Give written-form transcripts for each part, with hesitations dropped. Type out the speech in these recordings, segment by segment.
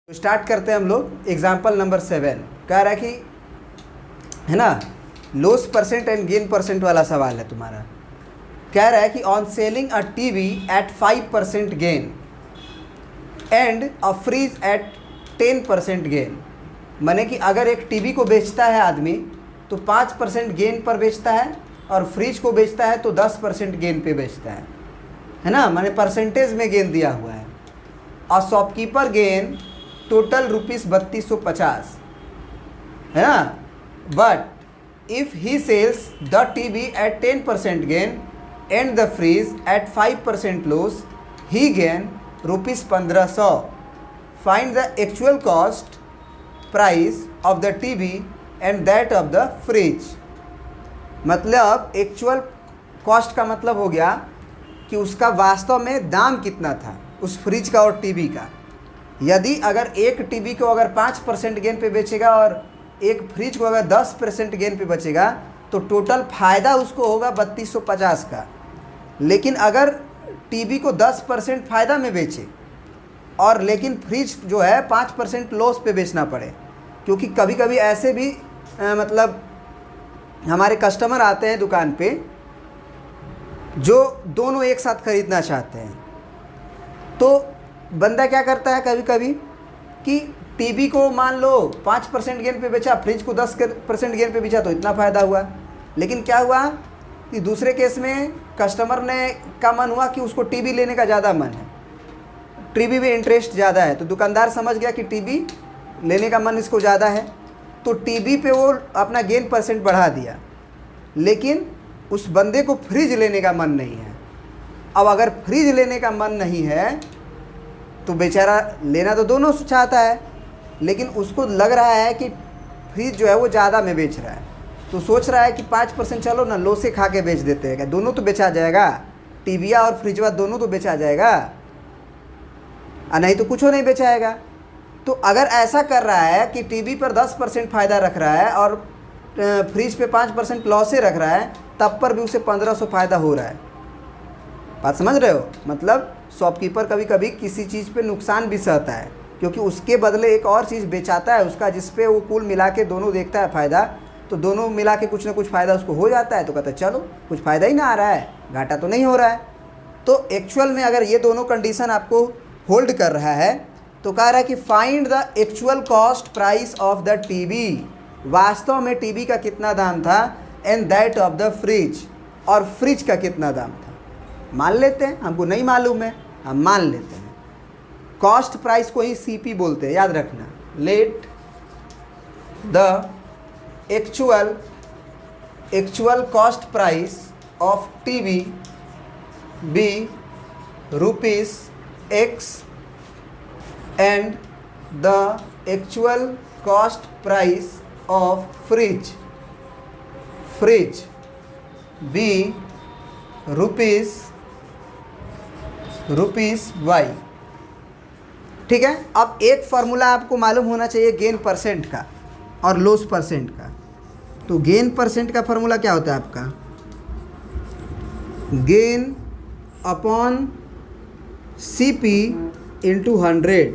तो स्टार्ट करते हैं हम लोग। एग्जाम्पल नंबर 7 कह रहा है कि है ना, loss percent and gain percent वाला सवाल है तुम्हारा। कह रहा है कि on selling a TV at 5% gain and a fridge at 10% gain. माने कि अगर एक टीवी को बेचता है आदमी तो 5% गेन पर बेचता है और फ्रिज को बेचता है तो 10% गेन पे बेचता है ना। माने परसेंटेज में गेन दिया हुआ है। और शॉपकीपर गेन टोटल ₹3250 है ना। But if he sells the TV at 10% gain and the fridge at 5% loss, he gain ₹1500। Find the actual cost price of the TV and that of the fridge. मतलब actual cost का मतलब हो गया कि उसका वास्तव में दाम कितना था उस फ्रिज का और टीवी का। यदि अगर एक टीवी को अगर 5% गेन पे बेचेगा और एक फ्रिज को अगर 10% गेन पे बचेगा तो टोटल फ़ायदा उसको होगा 3250 का। लेकिन अगर टीवी को 10% फ़ायदा में बेचे और लेकिन फ्रिज जो है 5% लॉस पे बेचना पड़े, क्योंकि कभी कभी ऐसे भी मतलब हमारे कस्टमर आते हैं दुकान पे जो दोनों एक साथ खरीदना चाहते हैं। तो बंदा क्या करता है कभी कभी कि टीवी को मान लो 5% गेन पे बेचा, फ्रिज को 10% गेन पे बेचा तो इतना फ़ायदा हुआ। लेकिन क्या हुआ कि दूसरे केस में कस्टमर ने का मन हुआ कि उसको टीवी लेने का ज़्यादा मन है, टीवी में इंटरेस्ट ज़्यादा है। तो दुकानदार समझ गया कि टीवी लेने का मन इसको ज़्यादा है, तो टीवी पे वो अपना गेन परसेंट बढ़ा दिया। लेकिन उस बंदे को फ्रिज लेने का मन नहीं है। अब अगर फ्रिज लेने का मन नहीं है तो बेचारा लेना तो दोनों चाहता है, लेकिन उसको लग रहा है कि फ्रिज जो है वो ज़्यादा में बेच रहा है, तो सोच रहा है कि 5% चलो ना लो से खा के बेच देते हैं, दोनों तो बेचा जाएगा, टीविया और फ्रिजवा दोनों तो बेचा जाएगा, और नहीं तो कुछ नहीं बेचाएगा। तो अगर ऐसा कर रहा है कि टीवी पर 10% फ़ायदा रख रहा है और फ्रिज पे 5% लॉसे रख रहा है, तब पर भी उसे 1500 फ़ायदा हो रहा है। बात समझ रहे हो? मतलब शॉपकीपर कभी कभी किसी चीज़ पे नुकसान भी सहता है, क्योंकि उसके बदले एक और चीज़ बेचाता है उसका, जिस पे वो कुल मिला के दोनों देखता है फ़ायदा, तो दोनों मिला के कुछ ना कुछ फ़ायदा उसको हो जाता है। तो कहता है चलो कुछ फ़ायदा ही ना आ रहा है, घाटा तो नहीं हो रहा है। तो एक्चुअल में अगर ये दोनों कंडीशन आपको होल्ड कर रहा है तो कह रहा है कि find the actual cost price of the TV. वास्तव में टीवी का कितना दाम था, and that of the fridge, और फ्रिज का कितना दाम था। मान लेते हैं, हमको नहीं मालूम है, हम मान लेते हैं। कॉस्ट प्राइस को ही सीपी बोलते हैं, याद रखना। Let the actual cost price of TV be ₹X and the actual cost price of fridge be ₹Y। ठीक है। अब एक फार्मूला आपको मालूम होना चाहिए गेन परसेंट का और लॉस परसेंट का। तो गेन परसेंट का फार्मूला क्या होता है आपका? Gain upon CP into 100।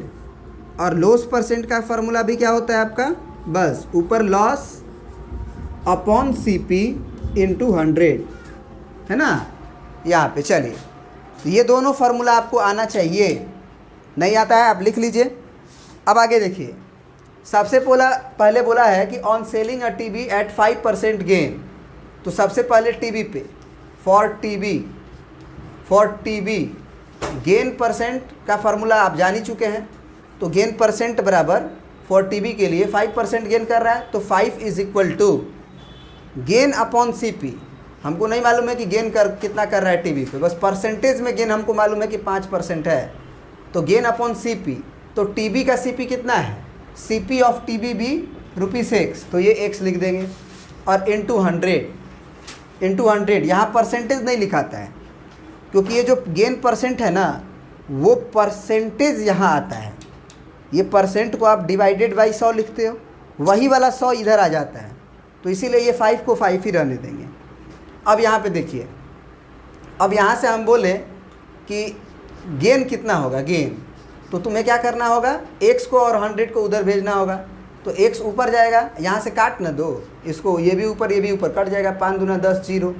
और लॉस परसेंट का फार्मूला भी क्या होता है आपका? बस ऊपर लॉस अपॉन CP इंटू 100 है ना। यहाँ पे चलिए, तो ये दोनों फार्मूला आपको आना चाहिए। नहीं आता है आप लिख लीजिए। अब आगे देखिए, सबसे पहले बोला है कि on selling a TV at 5% gain. तो सबसे पहले टीवी पे फॉर टीवी गेन परसेंट का फार्मूला आप जान ही चुके हैं। तो गेन परसेंट बराबर फॉर टीवी के लिए 5% गेन कर रहा है, तो 5 is equal to gain upon CP। हमको नहीं मालूम है कि गेन कितना कर रहा है टीवी पे, बस परसेंटेज में गेन हमको मालूम है कि 5% है। तो गेन अपॉन CP, तो टीवी का CP कितना है? CP ऑफ टीवी भी ₹X, तो ये X लिख देंगे। और इंटू 100 यहाँ परसेंटेज नहीं लिखाता है, क्योंकि ये जो गेन परसेंट है ना वो परसेंटेज यहाँ आता है। ये परसेंट को आप डिवाइडेड बाई 100 लिखते हो, वही वाला 100 इधर आ जाता है, तो इसीलिए ये 5 को 5 ही रहने देंगे। अब यहाँ पे देखिए, अब यहाँ से हम बोले कि गेन कितना होगा, गेन तो तुम्हें क्या करना होगा, x को और 100 को उधर भेजना होगा। तो x ऊपर जाएगा, यहाँ से काट ना दो इसको, ये भी ऊपर ये भी ऊपर, कट जाएगा, 5 दूना 10 0।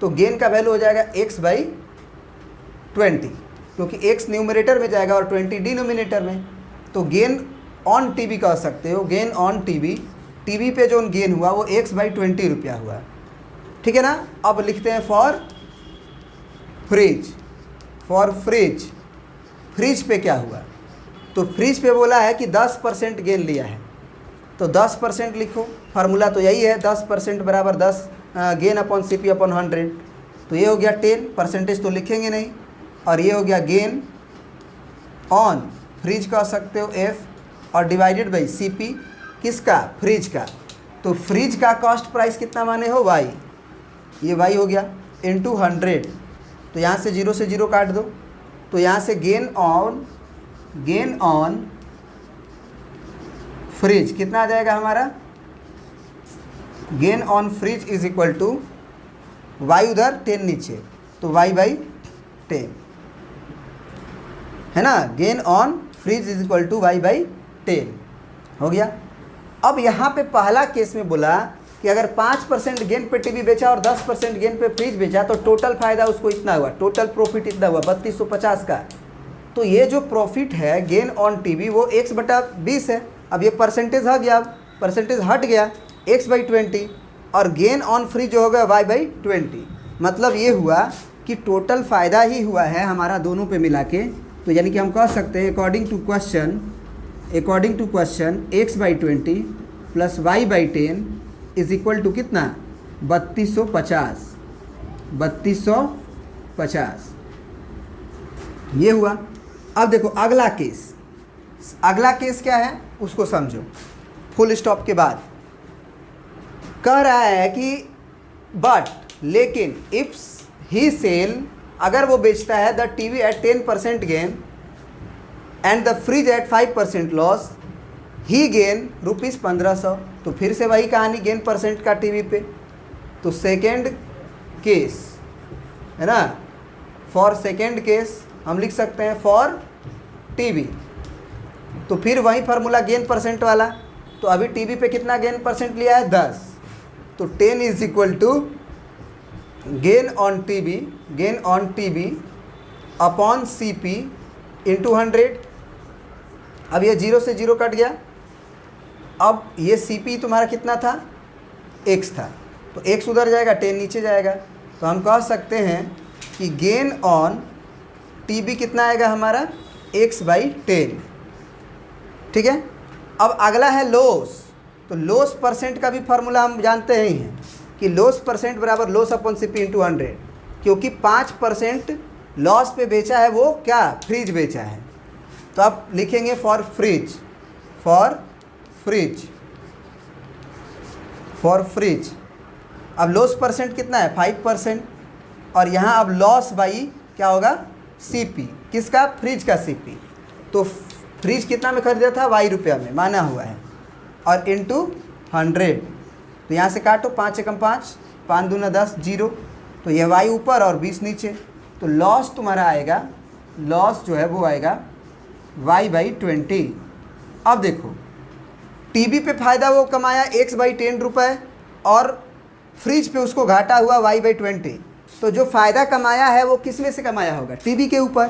तो गेन का वैल्यू हो जाएगा x/20, क्योंकि x न्यूमरेटर में जाएगा और 20 डिनोमिनेटर में। तो गेन ऑन टीवी कह सकते हो, गेन ऑन टीवी, टीवी पे जो गेन हुआ वो x/20 रुपया हुआ। ठीक है ना। अब लिखते हैं for fridge, for fridge, fridge पे क्या हुआ, तो फ्रिज पे बोला है कि 10% गेन लिया है, तो 10% लिखो। फार्मूला तो यही है, 10% बराबर 10 गेन अपॉन CP अपॉन 100। तो ये हो गया 10, परसेंटेज तो लिखेंगे नहीं, और ये हो गया गेन ऑन फ्रिज कह सकते हो F, और डिवाइडेड बाई CP किसका, फ्रिज का। तो फ्रिज का कॉस्ट प्राइस कितना माने हो, Y, ये Y हो गया, इंटू 100। तो यहाँ से 0 से 0 काट दो, तो यहाँ से गेन ऑन फ्रिज कितना आ जाएगा हमारा, gain on fridge is equal to Y उधर 10 नीचे, तो Y/10 है ना। Gain on fridge is equal to Y/10 हो गया। अब यहाँ पे पहला केस में बोला कि अगर 5% गेन पे टीवी बेचा और 10% गेन पे फ्रिज बेचा तो टोटल फ़ायदा उसको इतना हुआ, टोटल प्रॉफिट इतना हुआ 3250 का। तो ये जो प्रॉफिट है गेन ऑन टीवी वो x/20 है। अब ये परसेंटेज हट गया, परसेंटेज हट गया, x/20, और गेन ऑन फ्रिज जो होगा Y/20। मतलब ये हुआ कि टोटल फ़ायदा ही हुआ है हमारा दोनों पे मिला के। तो यानी कि हम कह सकते हैं according to question x/20 plus Y/10 is equal to कितना, 3250 ये हुआ। अब देखो अगला केस, अगला केस क्या है उसको समझो। फुल स्टॉप के बाद कह रहा है कि बट, लेकिन इफ ही सेल, अगर वो बेचता है the TV at 10% gain and the fridge at 5% loss, he gain ₹1500। तो फिर से वही कहानी, गेन परसेंट का टीवी पे। तो सेकेंड केस है ना, फॉर सेकेंड केस हम लिख सकते हैं फॉर टीवी। तो फिर वही फार्मूला गेन परसेंट वाला। तो अभी टीवी पे कितना गेन परसेंट लिया है, 10। तो 10 is equal to gain on TV upon CP into 100। अब ये 0 से 0 कट गया। अब ये CP तुम्हारा कितना था, x था, तो x उधर जाएगा, 10 नीचे जाएगा। तो हम कह सकते हैं कि गेन ऑन TB कितना आएगा हमारा, x/10। ठीक है। अब अगला है लॉस। तो लॉस परसेंट का भी फार्मूला हम जानते ही हैं कि लॉस परसेंट बराबर लॉस अपॉन CP इंटू 100, क्योंकि 5% लॉस पे बेचा है, वो क्या, फ्रिज बेचा है। तो आप लिखेंगे फॉर फ्रिज। अब लॉस परसेंट कितना है, 5%, और यहाँ अब लॉस बाई क्या होगा, CP, किसका, फ्रिज का CP। तो फ्रिज कितना में खरीदा था, Y रुपया में माना हुआ है, और इंटू 100। तो यहाँ से काटो, 5 एकम 5, 5 दूना 10 0। तो ये Y ऊपर और 20 नीचे। तो लॉस तुम्हारा आएगा, लॉस जो है वो आएगा Y/20। अब देखो टीवी पे फ़ायदा वो कमाया x/10 रुपये, और फ्रिज पे उसको घाटा हुआ Y/20। तो जो फ़ायदा कमाया है वो किस में से कमाया होगा, टीवी के ऊपर।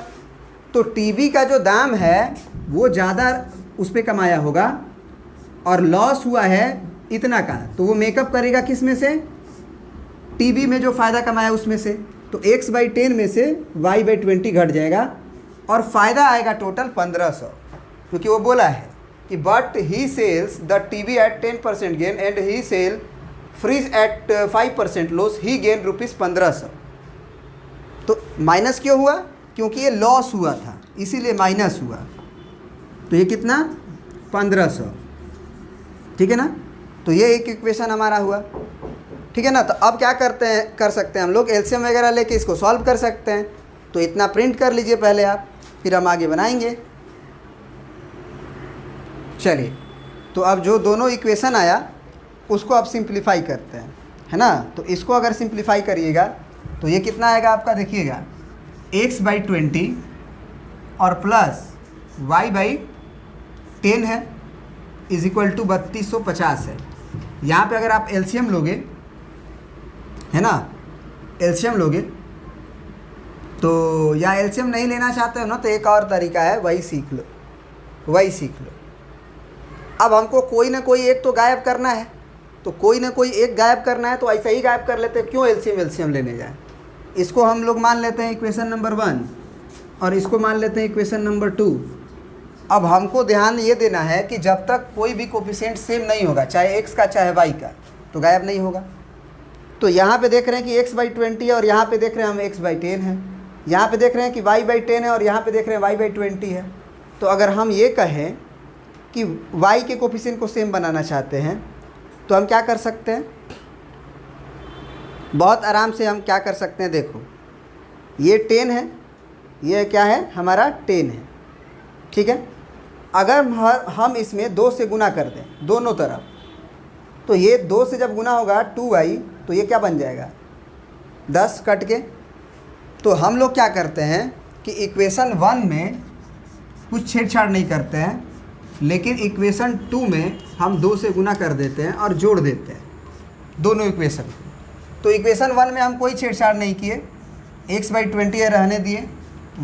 तो टीवी का जो दाम है वो ज़्यादा उस पर कमाया होगा, और लॉस हुआ है इतना का, तो वो मेकअप करेगा किस में से, टीवी में जो फ़ायदा कमाया उसमें से। तो x/10 में से Y/20 घट जाएगा, और फ़ायदा आएगा टोटल 1500, क्योंकि वो बोला है कि but he sells the TV at 10% gain and he sell fridge at 5% loss, he gain ₹1500। तो माइनस क्यों हुआ, क्योंकि ये लॉस हुआ था इसीलिए माइनस हुआ। तो ये कितना, 1500। ठीक है ना। तो ये एक इक्वेशन हमारा हुआ। ठीक है ना। तो अब क्या कर सकते हैं हम लोग, एलसीएम वगैरह लेके इसको सॉल्व कर सकते हैं। तो इतना प्रिंट कर लीजिए पहले आप, फिर हम आगे बनाएंगे। चलिए, तो अब जो दोनों इक्वेशन आया उसको आप सिंप्लीफाई करते हैं, है ना। तो इसको अगर सिंप्लीफाई करिएगा तो ये कितना आएगा आपका, देखिएगा x/20 और प्लस वाई बाई 10 है इज इक्वल टू 3250 है। यहाँ पे अगर आप एलसीएम लोगे, है ना, एलसीएम लोगे तो, या एलसीएम नहीं लेना चाहते हो ना, तो एक और तरीका है, वही सीख लो, वही सीख लो। अब हमको कोई ना कोई एक तो गायब करना है, तो कोई ना कोई एक गायब करना है, तो ऐसा ही गायब कर लेते हैं, क्यों एलसीएम लेने जाए। इसको हम लोग मान लेते हैं इक्वेशन नंबर 1 और इसको मान लेते हैं इक्वेशन नंबर 2। अब हमको ध्यान ये देना है कि जब तक कोई भी कोफिशिएंट सेम नहीं होगा, चाहे एक्स का चाहे वाई का, तो गायब नहीं होगा। तो यहाँ पे देख रहे हैं कि x/20 है और यहाँ पे देख रहे हैं हम x/10 है, यहाँ पे देख रहे हैं कि y/10 है और यहाँ पे देख रहे हैं y/20 है। तो अगर हम ये कहें कि y के कोफिशिएंट को सेम बनाना चाहते हैं, तो हम क्या कर सकते हैं, बहुत आराम से हम क्या कर सकते हैं, देखो ये 10 है, ये क्या है हमारा 10 है, ठीक है। अगर हम इसमें 2 से गुना कर दें दोनों तरफ, तो ये 2 से जब गुना होगा 2y, तो ये क्या बन जाएगा 10 कट के। तो हम लोग क्या करते हैं कि इक्वेशन 1 में कुछ छेड़छाड़ नहीं करते हैं, लेकिन इक्वेशन 2 में हम 2 से गुना कर देते हैं और जोड़ देते हैं दोनों इक्वेशन को। तो इक्वेशन 1 में हम कोई छेड़छाड़ नहीं किए, x/20 है रहने दिए,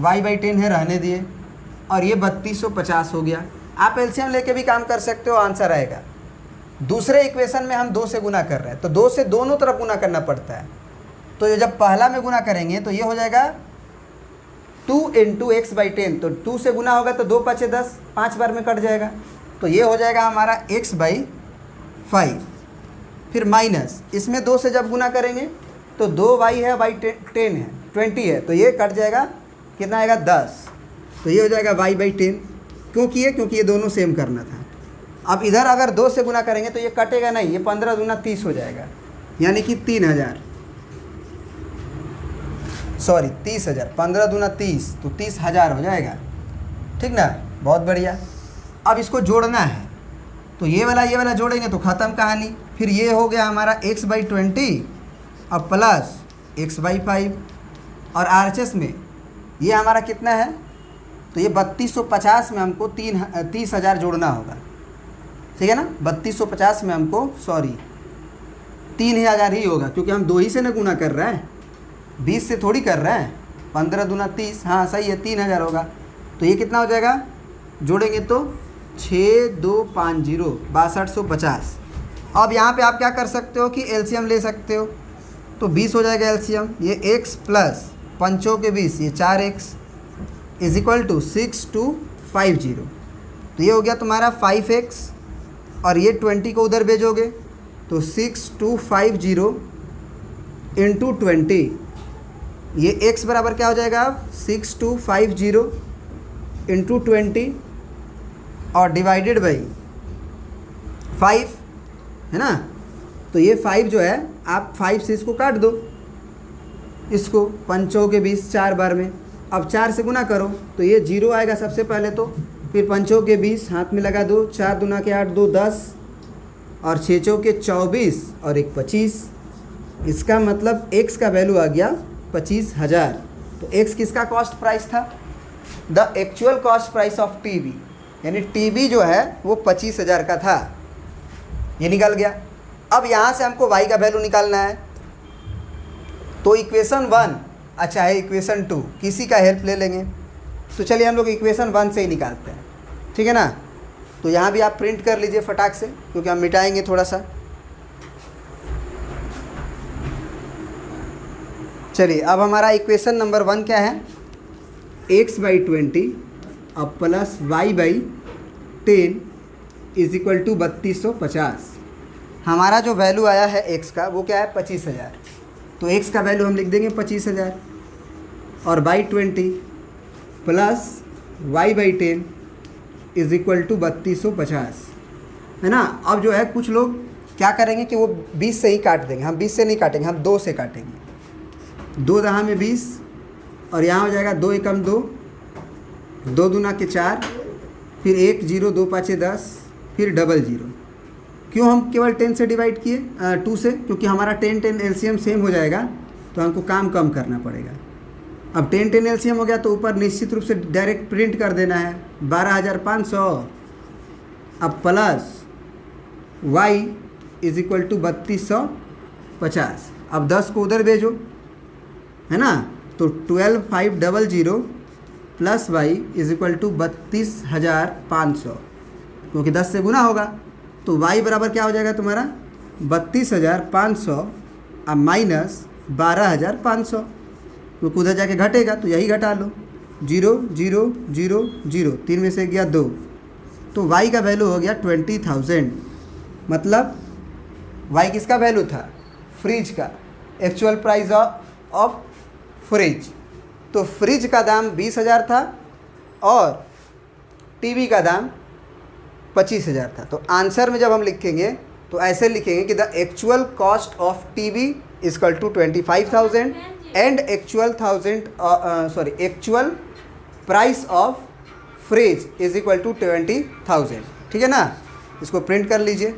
y/10 है रहने दिए, और ये 3250 हो गया। आप एलसीएम लेके भी काम कर सकते हो, आंसर आएगा। दूसरे इक्वेशन में हम 2 से गुना कर रहे हैं, तो 2 से दोनों तरफ गुना करना पड़ता है। तो ये जब पहला में गुना करेंगे तो ये हो जाएगा 2 × x/10, तो 2 से गुना होगा तो 2 × 5 = 10, 5 बार में कट जाएगा, तो ये हो जाएगा हमारा x/5। फिर माइनस इसमें 2 से जब गुना करेंगे तो 2y है, y10 है, 20 है, तो ये कट जाएगा, कितना आएगा 10, तो ये हो जाएगा y/10। क्यों किए, क्योंकि ये दोनों सेम करना था। अब इधर अगर 2 से गुना करेंगे तो ये कटेगा नहीं, ये 15 दूना 30 हो जाएगा, यानी कि 3000, सॉरी 30,000, 15 दूना 30, तो 30,000 हो जाएगा, ठीक ना, बहुत बढ़िया। अब इसको जोड़ना है, तो ये वाला जोड़ेंगे तो ख़त्म कहानी। फिर ये हो गया हमारा x/20 अब प्लस x/5, और RHS में ये हमारा कितना है, तो ये 3250 में हमको 30,000 जोड़ना होगा, ठीक है ना। 3250 में हमको 3000 ही होगा, क्योंकि हम 2 ही से न गुना कर रहे हैं, 20 से थोड़ी कर रहे हैं। 15 दूना 30, हाँ सही है, 3000 होगा। तो ये कितना हो जाएगा, जोड़ेंगे तो 6250, 6250। अब यहाँ पे आप क्या कर सकते हो कि एलसीएम ले सकते हो, तो 20 हो जाएगा एलसीएम, ये x प्लस 5 के 20, ये 4x इज इक्वल टू 6250। तो ये हो गया तुम्हारा 5x, और ये 20 को उधर भेजोगे तो 6250 इंटू 20, ये x बराबर क्या हो जाएगा अब 6250 इंटू 20 और डिवाइडेड बाई 5, है ना। तो ये 5 जो है, आप 5 से इसको काट दो, इसको 5 के 20 4 बार में। अब 4 से गुना करो तो ये 0 आएगा सबसे पहले, तो फिर 5 के 20 हाथ में लगा दो, 4 दूना के 8, 2 10, और 6 के 24 और 1 25। इसका मतलब x का वैल्यू आ गया 25,000। तो x किसका कॉस्ट प्राइस था, the actual cost price of TV, यानी टीवी जो है वो 25,000 का था, ये निकल गया। अब यहाँ से हमको y का वैल्यू निकालना है, तो इक्वेशन 1 अच्छा है, इक्वेशन 2 किसी का हेल्प ले लेंगे। तो चलिए हम लोग इक्वेशन 1 से ही निकालते हैं, ठीक है ना। तो यहाँ भी आप प्रिंट कर लीजिए फटाक से, क्योंकि हम मिटाएंगे थोड़ा सा। चलिए अब हमारा इक्वेशन नंबर 1 क्या है, x/20 अब plus y/10 is equal to 3250। हमारा जो वैल्यू आया है x का वो क्या है 25,000, तो x का वैल्यू हम लिख देंगे 25,000, और y/20 plus y/10 is equal to 3250, है ना। अब जो है कुछ लोग क्या करेंगे कि वो 20 से ही काट देंगे, हम 20 से नहीं काटेंगे, हम 2 से काटेंगे। 2 दहा में 20, और यहाँ हो जाएगा 2 एकम 2, 2 दूना के 4, फिर 1 0, 2 5 10, फिर 00। क्यों हम केवल 10 से डिवाइड किए 2 से, क्योंकि हमारा 10 10 एलसीएम सेम हो जाएगा, तो हमको काम कम करना पड़ेगा। अब 10 10 एलसीएम हो गया तो ऊपर निश्चित रूप से डायरेक्ट प्रिंट कर देना है, 12,500 अब plus y is equal to 3250। अब 10 को उधर भेजो, है ना, तो 12,500 plus y is equal to 32,500, क्योंकि 10 से गुना होगा तो y बराबर क्या हो जाएगा तुम्हारा 32,500 अब माइनस 12,500, क्योंकि उधर जाके घटेगा तो यही घटा लो। 0 0 0 0, 3 में से गया 2, तो y का वैल्यू हो गया 20,000। मतलब y किसका वैल्यू था, फ्रिज का, एक्चुअल प्राइस ऑफ फ्रिज। तो फ्रिज का दाम 20,000 था और टीवी का दाम 25,000 था। तो आंसर में जब हम लिखेंगे तो ऐसे लिखेंगे कि the actual cost of TV is equal to 25,000 and actual price of fridge is equal to 20,000। ठीक है ना, इसको प्रिंट कर लीजिए।